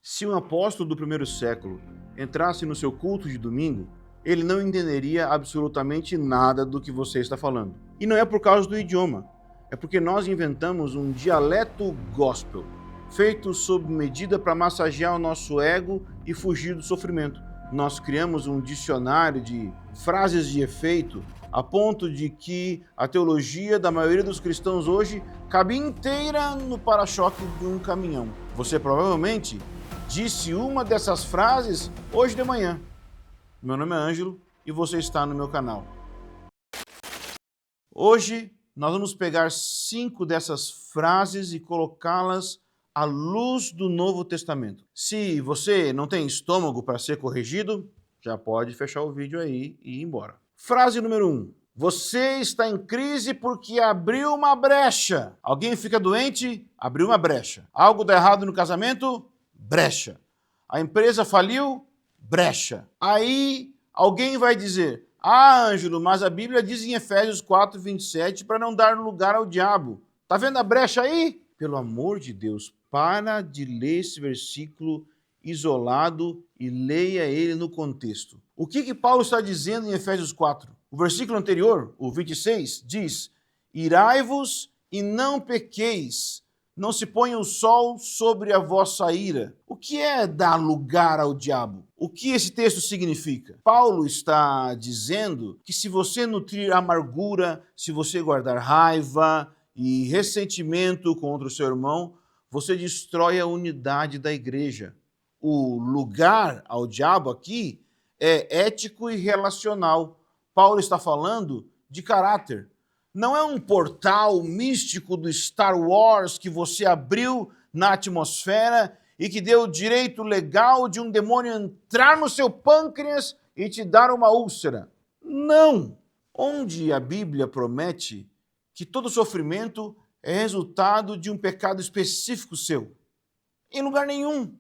Se um apóstolo do primeiro século entrasse no seu culto de domingo, ele não entenderia absolutamente nada do que você está falando. E não é por causa do idioma, é porque nós inventamos um dialeto gospel, feito sob medida para massagear o nosso ego e fugir do sofrimento. Nós criamos um dicionário de frases de efeito a ponto de que a teologia da maioria dos cristãos hoje cabe inteira no para-choque de um caminhão. Você provavelmente disse uma dessas frases hoje de manhã. Meu nome é Ângelo e você está no meu canal. Hoje nós vamos pegar 5 dessas frases e colocá-las à luz do Novo Testamento. Se você não tem estômago para ser corrigido, já pode fechar o vídeo aí e ir embora. Frase número 1. Você está em crise porque abriu uma brecha. Alguém fica doente? Abriu uma brecha. Algo dá errado no casamento? Brecha. A empresa faliu? Brecha. Aí alguém vai dizer: ah, Ângelo, mas a Bíblia diz em Efésios 4:27 para não dar lugar ao diabo. Tá vendo a brecha aí? Pelo amor de Deus, para de ler esse versículo isolado e leia ele no contexto. O que Paulo está dizendo em Efésios 4? O versículo anterior, o 26, diz: irai-vos e não pequeis, não se ponha o sol sobre a vossa ira. O que é dar lugar ao diabo? O que esse texto significa? Paulo está dizendo que se você nutrir amargura, se você guardar raiva e ressentimento contra o seu irmão, você destrói a unidade da igreja. O lugar ao diabo aqui é ético e relacional. Paulo está falando de caráter. Não é um portal místico do Star Wars que você abriu na atmosfera e que deu o direito legal de um demônio entrar no seu pâncreas e te dar uma úlcera. Não! Onde a Bíblia promete que todo sofrimento é resultado de um pecado específico seu? Em lugar nenhum.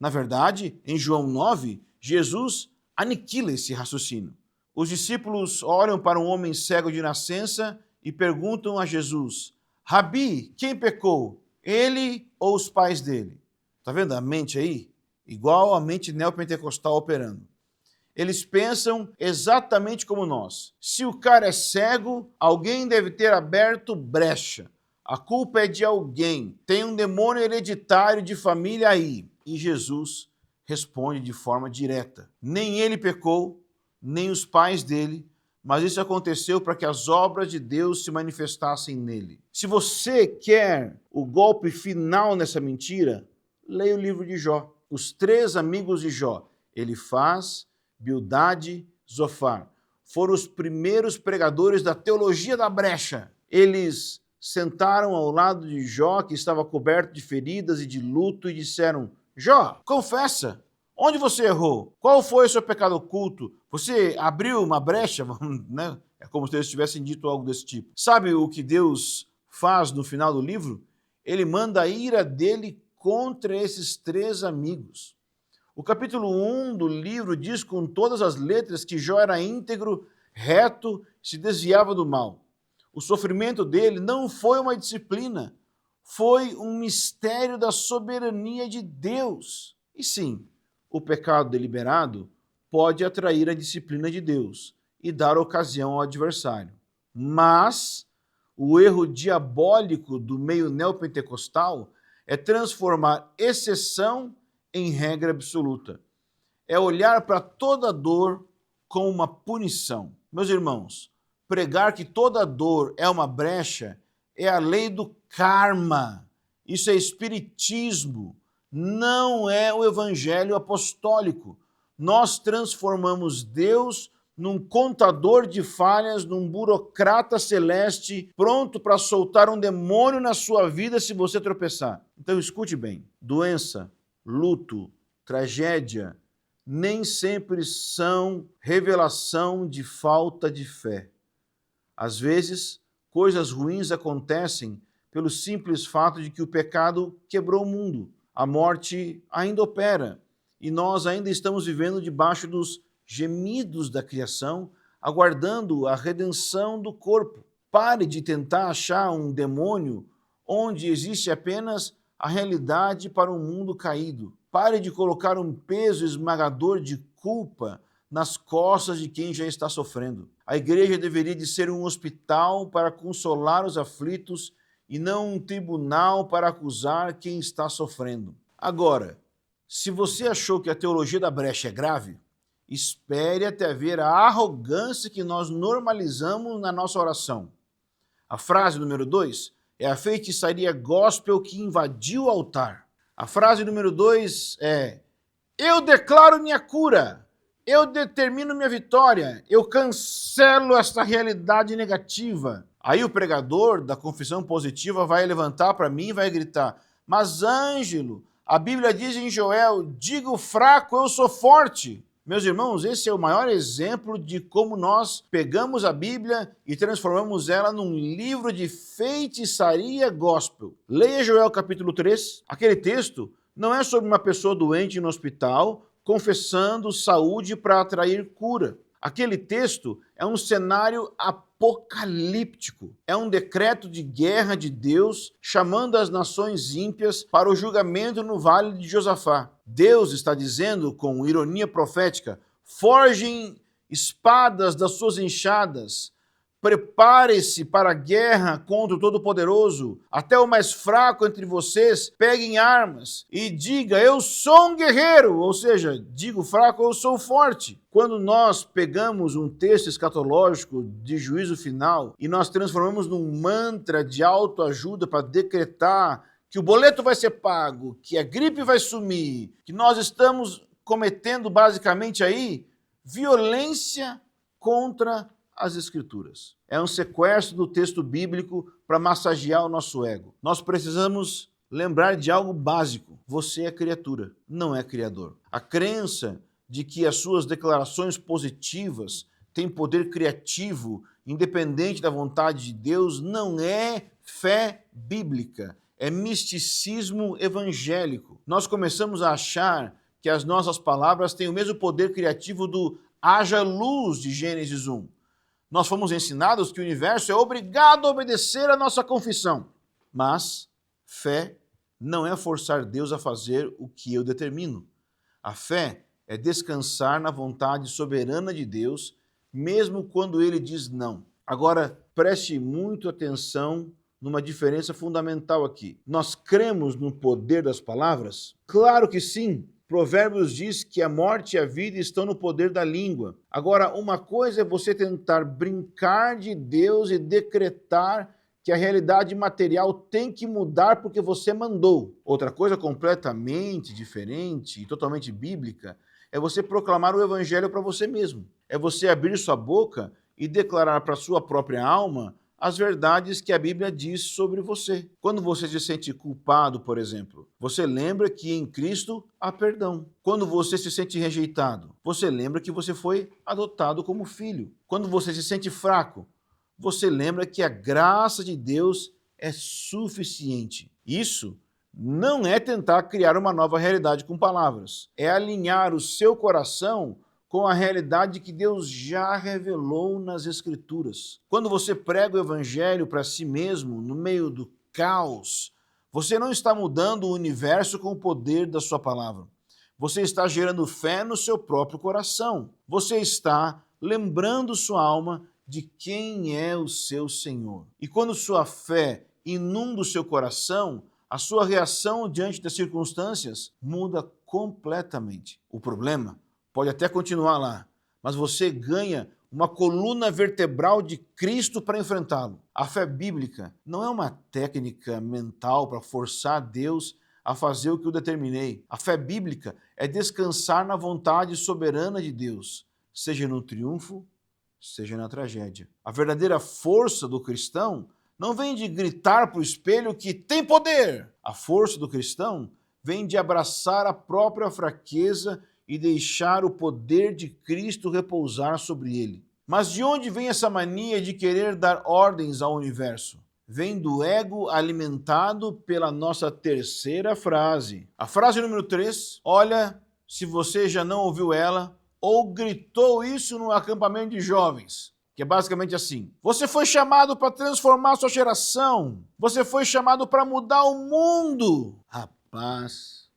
Na verdade, em João 9, Jesus aniquila esse raciocínio. Os discípulos olham para um homem cego de nascença e perguntam a Jesus: Rabi, quem pecou, ele ou os pais dele? Está vendo a mente aí? Igual a mente neopentecostal operando. Eles pensam exatamente como nós. Se o cara é cego, alguém deve ter aberto brecha. A culpa é de alguém. Tem um demônio hereditário de família aí. E Jesus responde de forma direta: nem ele pecou, nem os pais dele, mas isso aconteceu para que as obras de Deus se manifestassem nele. Se você quer o golpe final nessa mentira, leia o livro de Jó. Os 3 amigos de Jó, Elifaz, Bildade, Zofar, foram os primeiros pregadores da teologia da brecha. Eles sentaram ao lado de Jó, que estava coberto de feridas e de luto, e disseram: Jó, confessa, onde você errou? Qual foi o seu pecado oculto? Você abriu uma brecha? Né? É como se eles tivessem dito algo desse tipo. Sabe o que Deus faz no final do livro? Ele manda a ira dele contra esses 3 amigos. O capítulo 1 do livro diz com todas as letras que Jó era íntegro, reto, se desviava do mal. O sofrimento dele não foi uma disciplina, foi um mistério da soberania de Deus. E sim, o pecado deliberado pode atrair a disciplina de Deus e dar ocasião ao adversário. Mas o erro diabólico do meio neopentecostal é transformar exceção em regra absoluta. É olhar para toda dor como uma punição. Meus irmãos, pregar que toda dor é uma brecha é a lei do karma. Isso é espiritismo. Não é o evangelho apostólico. Nós transformamos Deus num contador de falhas, num burocrata celeste, pronto para soltar um demônio na sua vida se você tropeçar. Então escute bem: doença, luto, tragédia, nem sempre são revelação de falta de fé. Às vezes, coisas ruins acontecem pelo simples fato de que o pecado quebrou o mundo. A morte ainda opera e nós ainda estamos vivendo debaixo dos gemidos da criação, aguardando a redenção do corpo. Pare de tentar achar um demônio onde existe apenas a realidade para um mundo caído. Pare de colocar um peso esmagador de culpa nas costas de quem já está sofrendo. A igreja deveria de ser um hospital para consolar os aflitos e não um tribunal para acusar quem está sofrendo. Agora, se você achou que a teologia da brecha é grave, espere até ver a arrogância que nós normalizamos na nossa oração. A frase número 2 é a feitiçaria gospel que invadiu o altar. A frase número 2 é: eu declaro minha cura, eu determino minha vitória, eu cancelo esta realidade negativa. Aí o pregador da confissão positiva vai levantar para mim e vai gritar: mas Ângelo, a Bíblia diz em Joel, digo fraco, eu sou forte. Meus irmãos, esse é o maior exemplo de como nós pegamos a Bíblia e transformamos ela num livro de feitiçaria gospel. Leia Joel capítulo 3. Aquele texto não é sobre uma pessoa doente no hospital confessando saúde para atrair cura. Aquele texto é um cenário apocalíptico. É um decreto de guerra de Deus chamando as nações ímpias para o julgamento no vale de Josafá. Deus está dizendo, com ironia profética, forjem espadas das suas enxadas, prepare-se para a guerra contra o Todo-Poderoso. Até o mais fraco entre vocês peguem armas e diga, eu sou um guerreiro, ou seja, digo fraco, eu sou forte. Quando nós pegamos um texto escatológico de juízo final e nós transformamos num mantra de autoajuda para decretar que o boleto vai ser pago, que a gripe vai sumir, que nós estamos cometendo basicamente aí violência contra as Escrituras. É um sequestro do texto bíblico para massagear o nosso ego. Nós precisamos lembrar de algo básico. Você é criatura, não é criador. A crença de que as suas declarações positivas têm poder criativo, independente da vontade de Deus, não é fé bíblica. É misticismo evangélico. Nós começamos a achar que as nossas palavras têm o mesmo poder criativo do haja luz de Gênesis 1. Nós fomos ensinados que o universo é obrigado a obedecer a nossa confissão. Mas fé não é forçar Deus a fazer o que eu determino. A fé é descansar na vontade soberana de Deus, mesmo quando ele diz não. Agora, preste muito atenção numa diferença fundamental aqui. Nós cremos no poder das palavras? Claro que sim. Provérbios diz que a morte e a vida estão no poder da língua. Agora, uma coisa é você tentar brincar de Deus e decretar que a realidade material tem que mudar porque você mandou. Outra coisa completamente diferente e totalmente bíblica é você proclamar o evangelho para você mesmo. É você abrir sua boca e declarar para sua própria alma as verdades que a Bíblia diz sobre você. Quando você se sente culpado, por exemplo, você lembra que em Cristo há perdão. Quando você se sente rejeitado, você lembra que você foi adotado como filho. Quando você se sente fraco, você lembra que a graça de Deus é suficiente. Isso não é tentar criar uma nova realidade com palavras. É alinhar o seu coração com a realidade que Deus já revelou nas Escrituras. Quando você prega o Evangelho para si mesmo, no meio do caos, você não está mudando o universo com o poder da sua palavra. Você está gerando fé no seu próprio coração. Você está lembrando sua alma de quem é o seu Senhor. E quando sua fé inunda o seu coração, a sua reação diante das circunstâncias muda completamente. O problema pode até continuar lá, mas você ganha uma coluna vertebral de Cristo para enfrentá-lo. A fé bíblica não é uma técnica mental para forçar Deus a fazer o que eu determinei. A fé bíblica é descansar na vontade soberana de Deus, seja no triunfo, seja na tragédia. A verdadeira força do cristão não vem de gritar para o espelho que tem poder. A força do cristão vem de abraçar a própria fraqueza e deixar o poder de Cristo repousar sobre ele. Mas de onde vem essa mania de querer dar ordens ao universo? Vem do ego alimentado pela nossa terceira frase. A frase número 3, olha, se você já não ouviu ela, ou gritou isso no acampamento de jovens, que é basicamente assim: você foi chamado para transformar a sua geração, você foi chamado para mudar o mundo. Rapaz,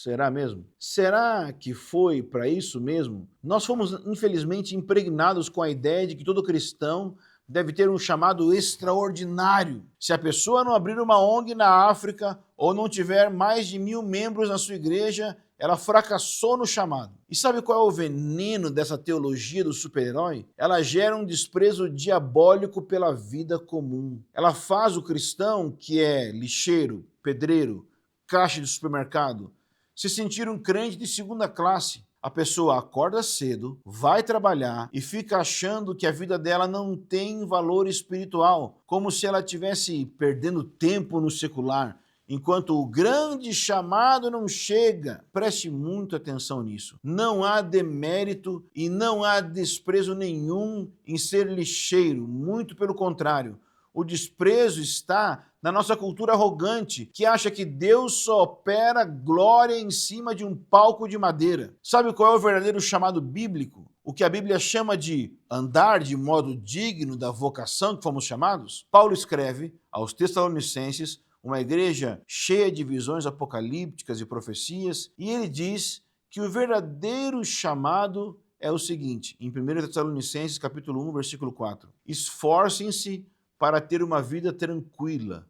Será mesmo? Será que foi para isso mesmo? Nós fomos, infelizmente, impregnados com a ideia de que todo cristão deve ter um chamado extraordinário. Se a pessoa não abrir uma ONG na África ou não tiver mais de 1000 membros na sua igreja, ela fracassou no chamado. E sabe qual é o veneno dessa teologia do super-herói? Ela gera um desprezo diabólico pela vida comum. Ela faz o cristão, que é lixeiro, pedreiro, caixa de supermercado, se sentir um crente de segunda classe. A pessoa acorda cedo, vai trabalhar e fica achando que a vida dela não tem valor espiritual, como se ela estivesse perdendo tempo no secular, enquanto o grande chamado não chega. Preste muita atenção nisso. Não há demérito e não há desprezo nenhum em ser lixeiro, muito pelo contrário. O desprezo está na nossa cultura arrogante, que acha que Deus só opera glória em cima de um palco de madeira. Sabe qual é o verdadeiro chamado bíblico? O que a Bíblia chama de andar de modo digno da vocação que fomos chamados? Paulo escreve aos Tessalonicenses, uma igreja cheia de visões apocalípticas e profecias, e ele diz que o verdadeiro chamado é o seguinte, em 1 Tessalonicenses capítulo 1, versículo 4. Esforcem-se para ter uma vida tranquila,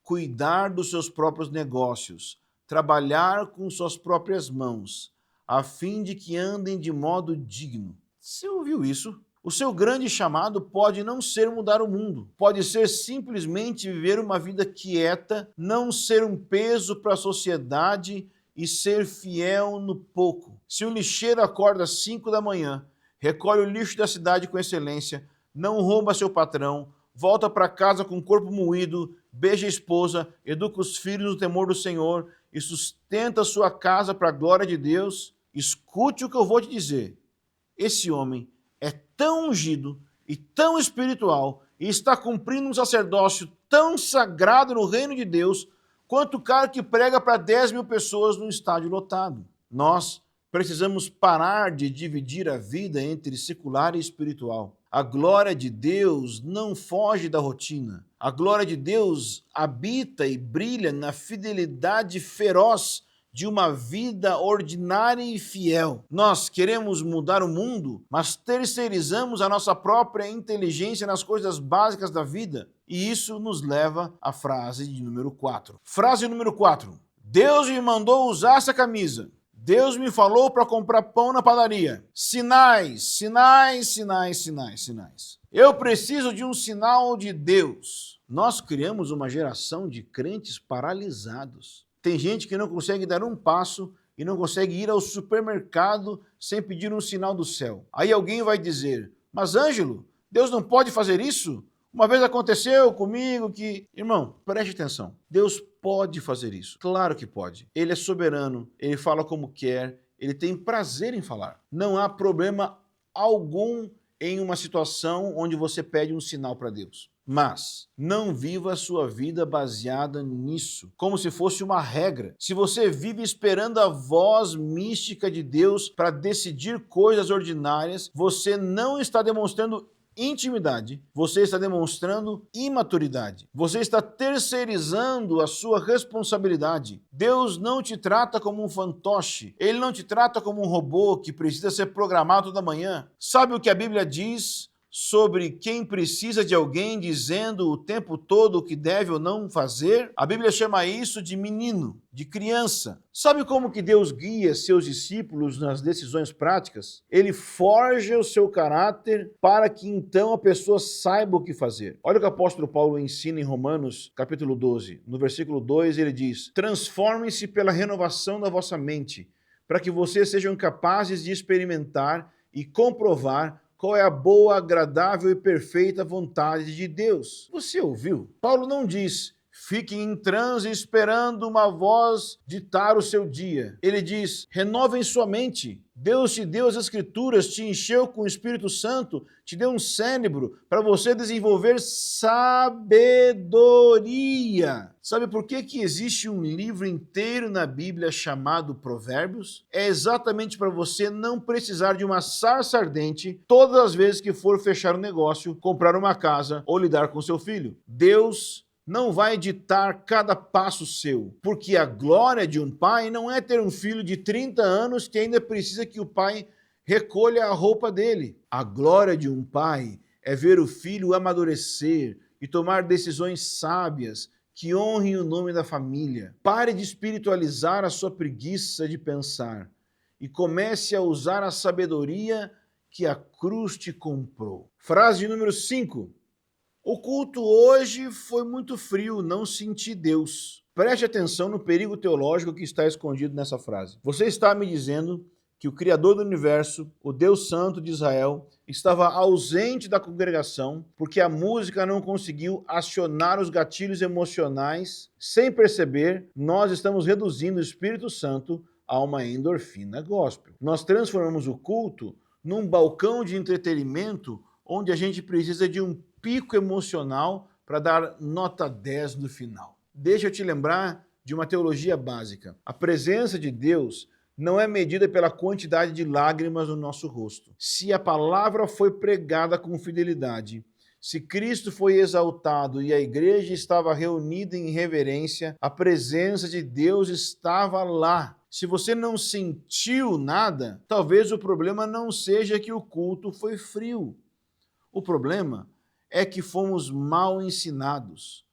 cuidar dos seus próprios negócios, trabalhar com suas próprias mãos, a fim de que andem de modo digno. Você ouviu isso? O seu grande chamado pode não ser mudar o mundo, pode ser simplesmente viver uma vida quieta, não ser um peso para a sociedade e ser fiel no pouco. Se um lixeiro acorda às 5 da manhã, recolhe o lixo da cidade com excelência, não rouba seu patrão, volta para casa com o corpo moído, beija a esposa, educa os filhos no temor do Senhor e sustenta sua casa para a glória de Deus, escute o que eu vou te dizer. Esse homem é tão ungido e tão espiritual e está cumprindo um sacerdócio tão sagrado no reino de Deus quanto o cara que prega para 10.000 pessoas num estádio lotado. Nós precisamos parar de dividir a vida entre secular e espiritual. A glória de Deus não foge da rotina. A glória de Deus habita e brilha na fidelidade feroz de uma vida ordinária e fiel. Nós queremos mudar o mundo, mas terceirizamos a nossa própria inteligência nas coisas básicas da vida. E isso nos leva à frase de número 4. Frase número 4. Deus me mandou usar essa camisa. Deus me falou para comprar pão na padaria. Sinais, sinais, sinais, sinais, sinais. Eu preciso de um sinal de Deus. Nós criamos uma geração de crentes paralisados. Tem gente que não consegue dar um passo e não consegue ir ao supermercado sem pedir um sinal do céu. Aí alguém vai dizer, mas Ângelo, Deus não pode fazer isso? Uma vez aconteceu comigo que... Irmão, preste atenção. Deus pode fazer isso. Claro que pode. Ele é soberano, ele fala como quer, ele tem prazer em falar. Não há problema algum em uma situação onde você pede um sinal para Deus. Mas não viva a sua vida baseada nisso, como se fosse uma regra. Se você vive esperando a voz mística de Deus para decidir coisas ordinárias, você não está demonstrando intimidade, você está demonstrando imaturidade. Você está terceirizando a sua responsabilidade. Deus não te trata como um fantoche. Ele não te trata como um robô que precisa ser programado toda manhã. Sabe o que a Bíblia diz sobre quem precisa de alguém dizendo o tempo todo o que deve ou não fazer? A Bíblia chama isso de menino, de criança. Sabe como que Deus guia seus discípulos nas decisões práticas? Ele forja o seu caráter para que então a pessoa saiba o que fazer. Olha o que o apóstolo Paulo ensina em Romanos, capítulo 12. No versículo 2 ele diz, transformem-se pela renovação da vossa mente, para que vocês sejam capazes de experimentar e comprovar qual é a boa, agradável e perfeita vontade de Deus. Você ouviu? Paulo não diz, fiquem em transe esperando uma voz ditar o seu dia. Ele diz, renovem sua mente. Deus te deu as Escrituras, te encheu com o Espírito Santo, te deu um cérebro para você desenvolver sabedoria. Sabe por que existe um livro inteiro na Bíblia chamado Provérbios? É exatamente para você não precisar de uma sarça ardente todas as vezes que for fechar um negócio, comprar uma casa ou lidar com seu filho. Deus não vai ditar cada passo seu, porque a glória de um pai não é ter um filho de 30 anos que ainda precisa que o pai recolha a roupa dele. A glória de um pai é ver o filho amadurecer e tomar decisões sábias que honrem o nome da família. Pare de espiritualizar a sua preguiça de pensar e comece a usar a sabedoria que a cruz te comprou. Frase número 5. O culto hoje foi muito frio, não senti Deus. Preste atenção no perigo teológico que está escondido nessa frase. Você está me dizendo que o Criador do Universo, o Deus Santo de Israel, estava ausente da congregação porque a música não conseguiu acionar os gatilhos emocionais. Sem perceber, nós estamos reduzindo o Espírito Santo a uma endorfina gospel. Nós transformamos o culto num balcão de entretenimento onde a gente precisa de um pico emocional para dar nota 10 no final. Deixa eu te lembrar de uma teologia básica. A presença de Deus não é medida pela quantidade de lágrimas no nosso rosto. Se a palavra foi pregada com fidelidade, se Cristo foi exaltado e a igreja estava reunida em reverência, a presença de Deus estava lá. Se você não sentiu nada, talvez o problema não seja que o culto foi frio. O problema é que fomos mal ensinados.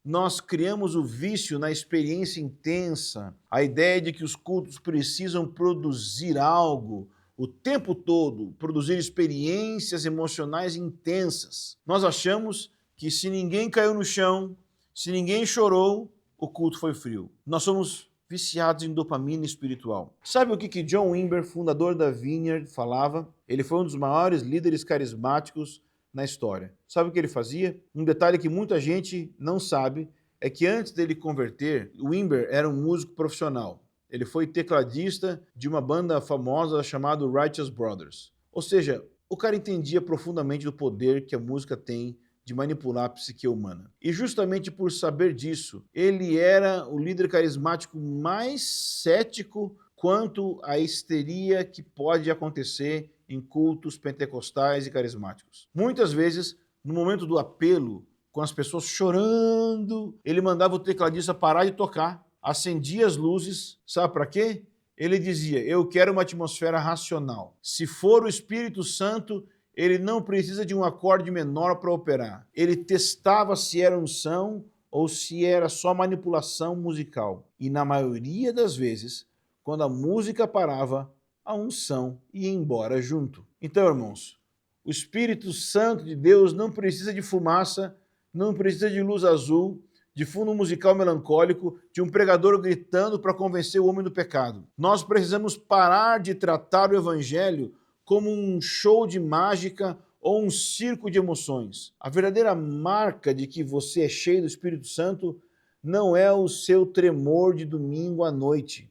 Nós criamos o vício na experiência intensa, a ideia de que os cultos precisam produzir algo o tempo todo, produzir experiências emocionais intensas. Nós achamos que se ninguém caiu no chão, se ninguém chorou, o culto foi frio. Nós somos viciados em dopamina espiritual. Sabe o que John Wimber, fundador da Vineyard, falava? Ele foi um dos maiores líderes carismáticos na história. Sabe o que ele fazia? Um detalhe que muita gente não sabe é que antes dele converter, Wimber era um músico profissional. Ele foi tecladista de uma banda famosa chamada Righteous Brothers. Ou seja, o cara entendia profundamente do poder que a música tem de manipular a psique humana. E justamente por saber disso, ele era o líder carismático mais cético quanto à histeria que pode acontecer em cultos pentecostais e carismáticos. Muitas vezes, no momento do apelo, com as pessoas chorando, ele mandava o tecladista parar de tocar, acendia as luzes, sabe para quê? Ele dizia, eu quero uma atmosfera racional. Se for o Espírito Santo, ele não precisa de um acorde menor para operar. Ele testava se era unção ou se era só manipulação musical. E na maioria das vezes, quando a música parava, a unção ia embora junto. Então, irmãos, o Espírito Santo de Deus não precisa de fumaça, não precisa de luz azul, de fundo musical melancólico, de um pregador gritando para convencer o homem do pecado. Nós precisamos parar de tratar o evangelho como um show de mágica ou um circo de emoções. A verdadeira marca de que você é cheio do Espírito Santo não é o seu tremor de domingo à noite,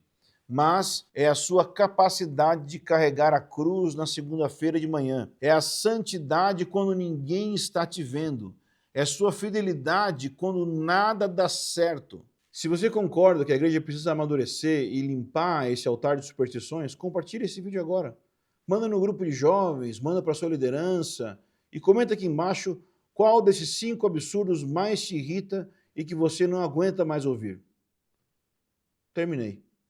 mas é a sua capacidade de carregar a cruz na segunda-feira de manhã. É a santidade quando ninguém está te vendo. É a sua fidelidade quando nada dá certo. Se você concorda que a igreja precisa amadurecer e limpar esse altar de superstições, compartilhe esse vídeo agora. Manda no grupo de jovens, manda para a sua liderança e comenta aqui embaixo qual desses 5 absurdos mais te irrita e que você não aguenta mais ouvir. Terminei.